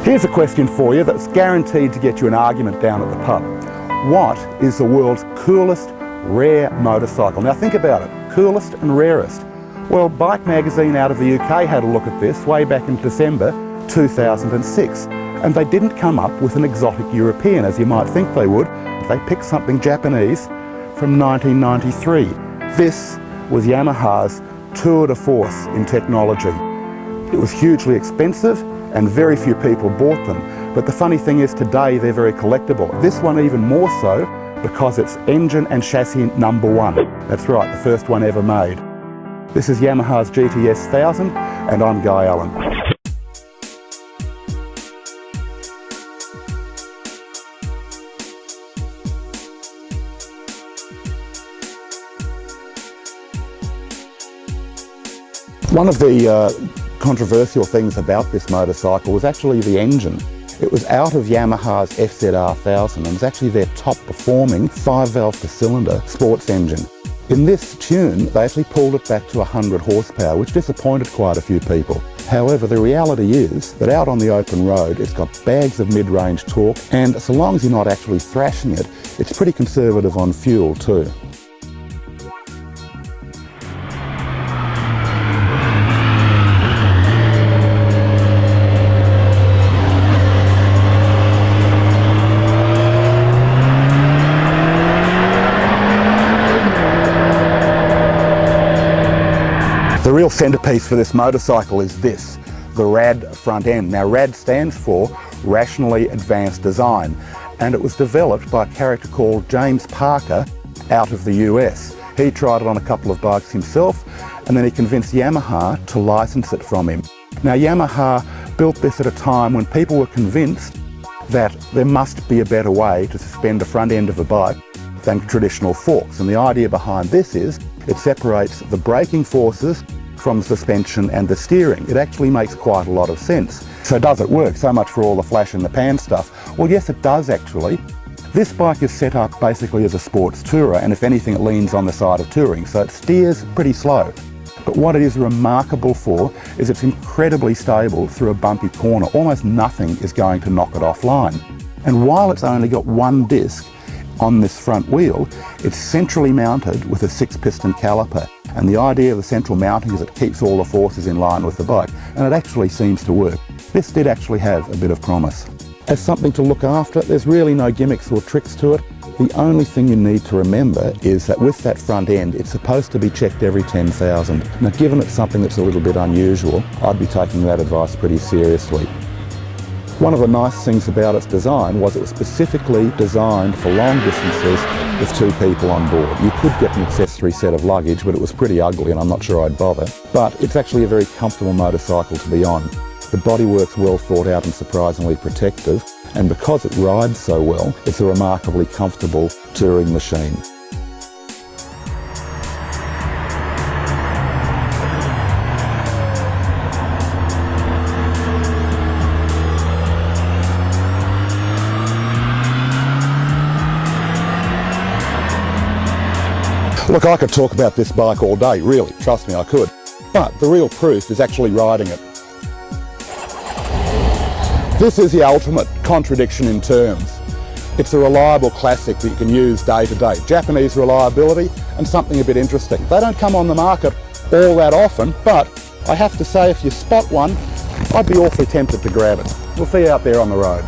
Here's a question for you that's guaranteed to get you an argument down at the pub. What is the world's coolest rare motorcycle? Now think about it, coolest and rarest. Well, Bike Magazine out of the UK had a look at this way back in December 2006, and they didn't come up with an exotic European as you might think they would. They picked something Japanese from 1993. This was Yamaha's tour de force in technology. It was hugely expensive and very few people bought them. But the funny thing is today they're very collectible. This one even more so because it's engine and chassis #1. That's right, the first one ever made. This is Yamaha's GTS1000 and I'm Guy Allen. One of the controversial things about this motorcycle was actually the engine. It was out of Yamaha's FZR1000 and it's actually their top performing 5-valve per cylinder sports engine. In this tune they actually pulled it back to 100 horsepower, which disappointed quite a few people. However, the reality is that out on the open road it's got bags of mid-range torque, and so long as you're not actually thrashing it, it's pretty conservative on fuel too. The real centerpiece for this motorcycle is this, the RAD front end. Now RAD stands for Rationally Advanced Design, and it was developed by a character called James Parker out of the US. He tried it on a couple of bikes himself and then he convinced Yamaha to license it from him. Now Yamaha built this at a time when people were convinced that there must be a better way to suspend the front end of a bike than traditional forks, and the idea behind this is it separates the braking forces from the suspension and the steering. It actually makes quite a lot of sense. So does it work? So much for all the flash in the pan stuff. Well, yes, it does actually. This bike is set up basically as a sports tourer, and if anything it leans on the side of touring, so it steers pretty slow. But what it is remarkable for is it's incredibly stable through a bumpy corner. Almost nothing is going to knock it offline. And while it's only got one disc on this front wheel, it's centrally mounted with a 6-piston caliper. And the idea of the central mounting is it keeps all the forces in line with the bike, and it actually seems to work. This did actually have a bit of promise. As something to look after, there's really no gimmicks or tricks to it. The only thing you need to remember is that with that front end, it's supposed to be checked every 10,000. Now given it's something that's a little bit unusual, I'd be taking that advice pretty seriously. One of the nice things about its design was it was specifically designed for long distances with 2 people on board. You could get an accessory set of luggage, but it was pretty ugly and I'm not sure I'd bother. But it's actually a very comfortable motorcycle to be on. The bodywork's well thought out and surprisingly protective, and because it rides so well, it's a remarkably comfortable touring machine. Look, I could talk about this bike all day, really, trust me I could. But the real proof is actually riding it. This is the ultimate contradiction in terms. It's a reliable classic that you can use day to day. Japanese reliability and something a bit interesting. They don't come on the market all that often, but I have to say if you spot one, I'd be awfully tempted to grab it. We'll see you out there on the road.